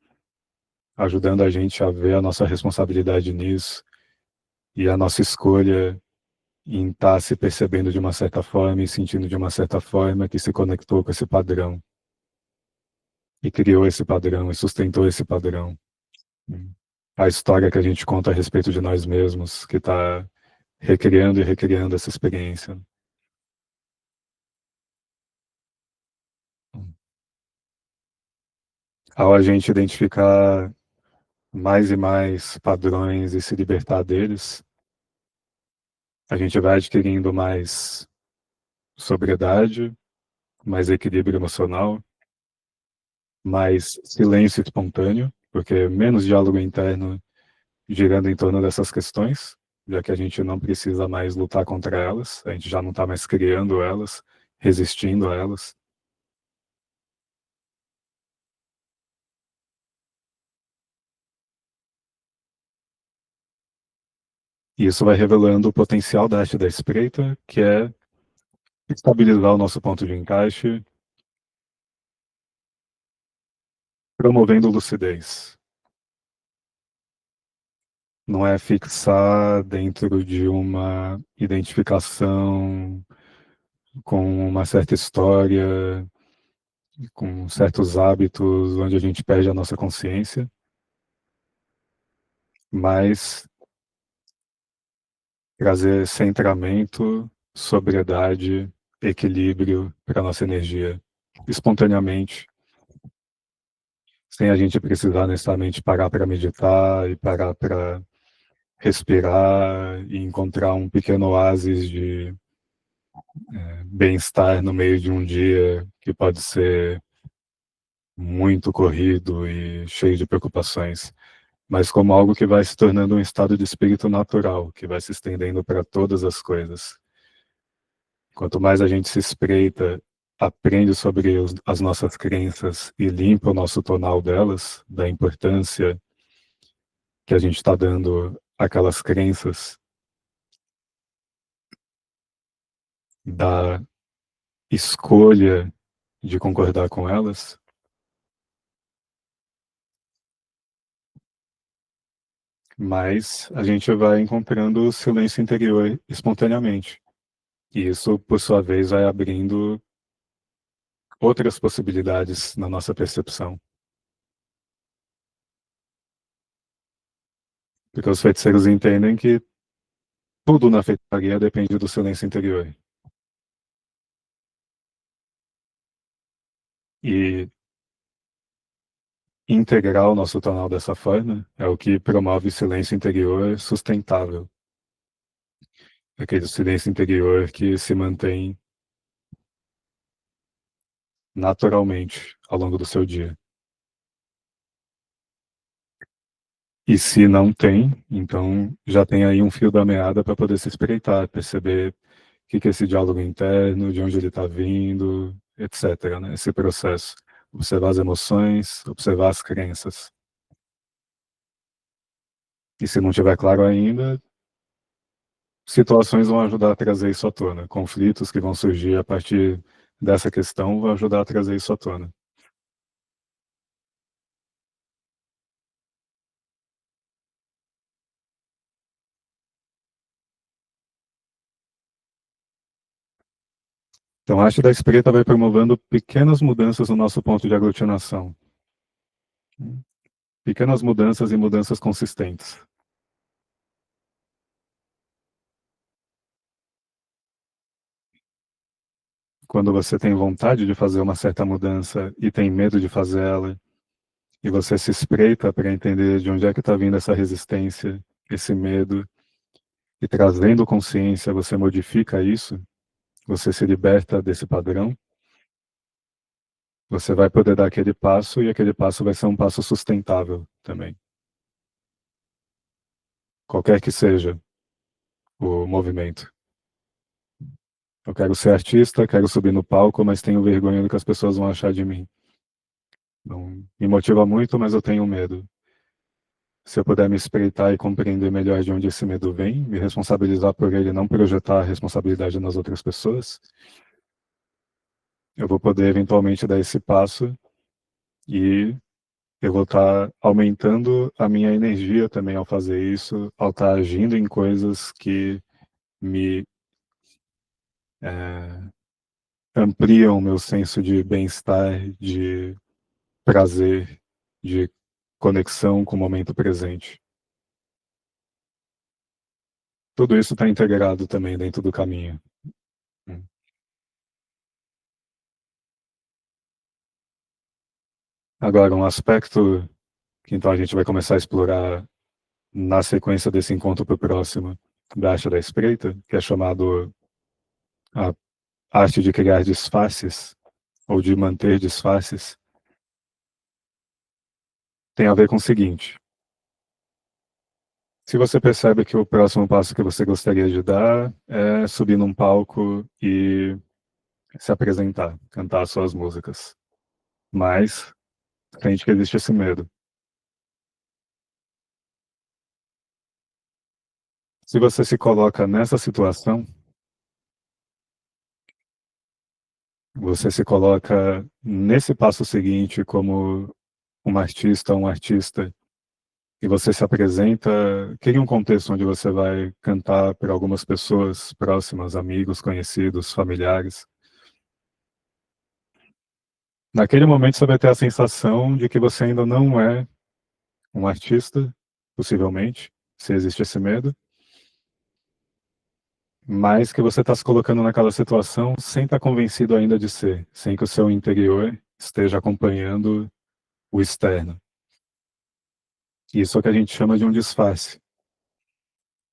ajudando a gente a ver a nossa responsabilidade nisso e a nossa escolha em estar se percebendo de uma certa forma e sentindo de uma certa forma que se conectou com esse padrão e criou esse padrão e sustentou esse padrão. A história que a gente conta a respeito de nós mesmos, que está recriando e recriando essa experiência. Ao a gente identificar mais e mais padrões e se libertar deles, a gente vai adquirindo mais sobriedade, mais equilíbrio emocional, mais silêncio espontâneo, porque menos diálogo interno girando em torno dessas questões, já que a gente não precisa mais lutar contra elas, a gente já não está mais criando elas, resistindo a elas. E isso vai revelando o potencial da arte da espreita, que é estabilizar o nosso ponto de encaixe, promovendo lucidez. Não é fixar dentro de uma identificação com uma certa história, com certos hábitos onde a gente perde a nossa consciência, mas trazer centramento, sobriedade equilíbrio para a nossa energia, espontaneamente, sem a gente precisar necessariamente parar para meditar e parar para respirar e encontrar um pequeno oásis de bem-estar no meio de um dia que pode ser muito corrido e cheio de preocupações, mas como algo que vai se tornando um estado de espírito natural, que vai se estendendo para todas as coisas. Quanto mais a gente se espreita, aprende sobre as nossas crenças e limpa o nosso tonal delas, da importância que a gente está dando àquelas crenças, da escolha de concordar com elas, mas a gente vai encontrando o silêncio interior espontaneamente. E isso, por sua vez, vai abrindo outras possibilidades na nossa percepção. Porque os feiticeiros entendem que tudo na feitiçaria depende do silêncio interior. E integrar o nosso tonal dessa forma é o que promove silêncio interior sustentável. Aquele silêncio interior que se mantém naturalmente ao longo do seu dia. E se não tem, então já tem aí um fio da meada para poder se espreitar, perceber o que é esse diálogo interno, de onde ele está vindo, etc. Né? Esse processo. Observar as emoções, observar as crenças. E se não tiver claro ainda, situações vão ajudar a trazer isso à tona. Conflitos que vão surgir a partir dessa questão vão ajudar a trazer isso à tona. Então, a arte da espreita vai promovendo pequenas mudanças no nosso ponto de aglutinação. Pequenas mudanças e mudanças consistentes. Quando você tem vontade de fazer uma certa mudança e tem medo de fazê-la, e você se espreita para entender de onde é que está vindo essa resistência, esse medo, e trazendo consciência, você modifica isso, você se liberta desse padrão, você vai poder dar aquele passo e aquele passo vai ser um passo sustentável também. Qualquer que seja o movimento. Eu quero ser artista, quero subir no palco, mas tenho vergonha do que as pessoas vão achar de mim. Não me motiva muito, mas eu tenho medo. Se eu puder me espreitar e compreender melhor de onde esse medo vem, me responsabilizar por ele, não projetar a responsabilidade nas outras pessoas, eu vou poder eventualmente dar esse passo e eu vou estar aumentando a minha energia também ao fazer isso, ao estar agindo em coisas que me ampliam o meu senso de bem-estar, de prazer, de conexão com o momento presente. Tudo isso está integrado também dentro do caminho. Agora, um aspecto que então a gente vai começar a explorar na sequência desse encontro para o próximo da arte da espreita, que é chamado a arte de criar disfarces, ou de manter disfarces, tem a ver com o seguinte: se você percebe que o próximo passo que você gostaria de dar é subir num palco e se apresentar, cantar suas músicas, mas sente que existe esse medo. Se você se coloca nessa situação, você se coloca nesse passo seguinte como um artista, um artista, e você se apresenta, cria um contexto onde você vai cantar para algumas pessoas próximas, amigos, conhecidos, familiares. Naquele momento você vai ter a sensação de que você ainda não é um artista, possivelmente, se existe esse medo, mas que você está se colocando naquela situação sem estar convencido ainda de ser, sem que o seu interior esteja acompanhando o externo. Isso é o que a gente chama de um disfarce.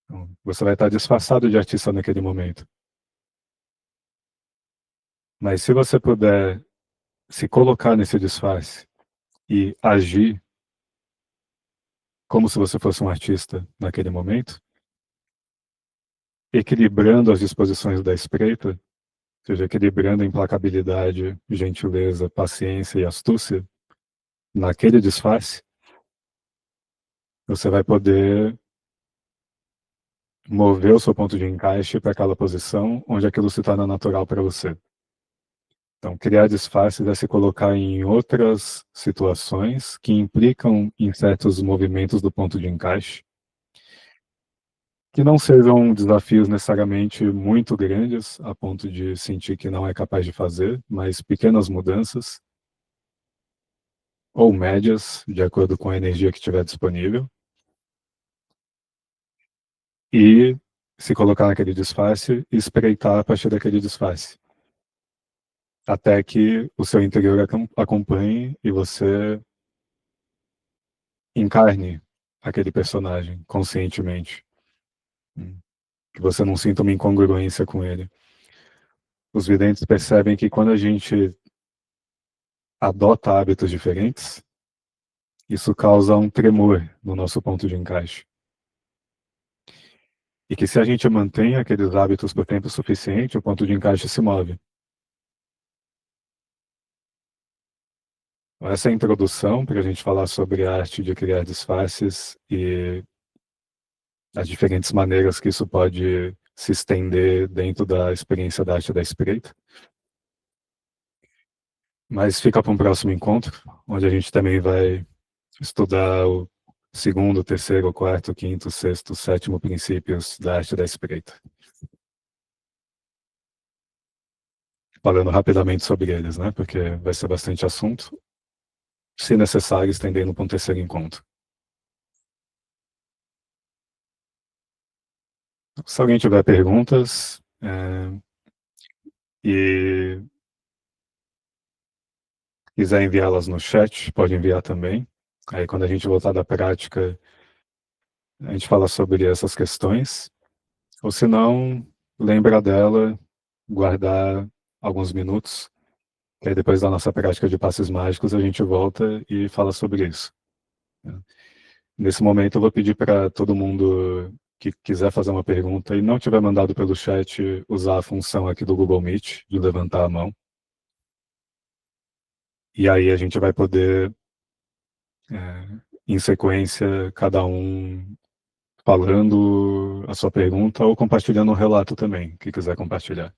Então, você vai estar disfarçado de artista naquele momento. Mas se você puder se colocar nesse disfarce e agir como se você fosse um artista naquele momento, equilibrando as disposições da espreita, ou seja, equilibrando a implacabilidade, gentileza, paciência e astúcia, naquele disfarce, você vai poder mover o seu ponto de encaixe para aquela posição onde aquilo se torna natural para você. Então, criar disfarces é se colocar em outras situações que implicam em certos movimentos do ponto de encaixe, que não sejam desafios necessariamente muito grandes, a ponto de sentir que não é capaz de fazer, mas pequenas mudanças, ou médias, de acordo com a energia que estiver disponível, e se colocar naquele disfarce e espreitar a partir daquele disfarce, até que o seu interior acompanhe e você encarne aquele personagem conscientemente, que você não sinta uma incongruência com ele. Os videntes percebem que quando a gente adota hábitos diferentes, isso causa um tremor no nosso ponto de encaixe. E que se a gente mantém aqueles hábitos por tempo suficiente, o ponto de encaixe se move. Essa é a introdução para a gente falar sobre a arte de criar disfarces e as diferentes maneiras que isso pode se estender dentro da experiência da arte da espreita. Mas fica para um próximo encontro, onde a gente também vai estudar o segundo, terceiro, quarto, quinto, sexto, sétimo princípios da arte da espreita. Falando rapidamente sobre eles, né? Porque vai ser bastante assunto. Se necessário, estendendo para um terceiro encontro. Se alguém tiver perguntas e quiser enviá-las no chat, pode enviar também. Aí quando a gente voltar da prática, a gente fala sobre essas questões. Ou se não, lembra dela, guardar alguns minutos, que aí depois da nossa prática de passes mágicos a gente volta e fala sobre isso. Nesse momento eu vou pedir para todo mundo que quiser fazer uma pergunta e não tiver mandado pelo chat, usar a função aqui do Google Meet, de levantar a mão. E aí a gente vai poder, em sequência, cada um falando a sua pergunta ou compartilhando um relato também, que quiser compartilhar.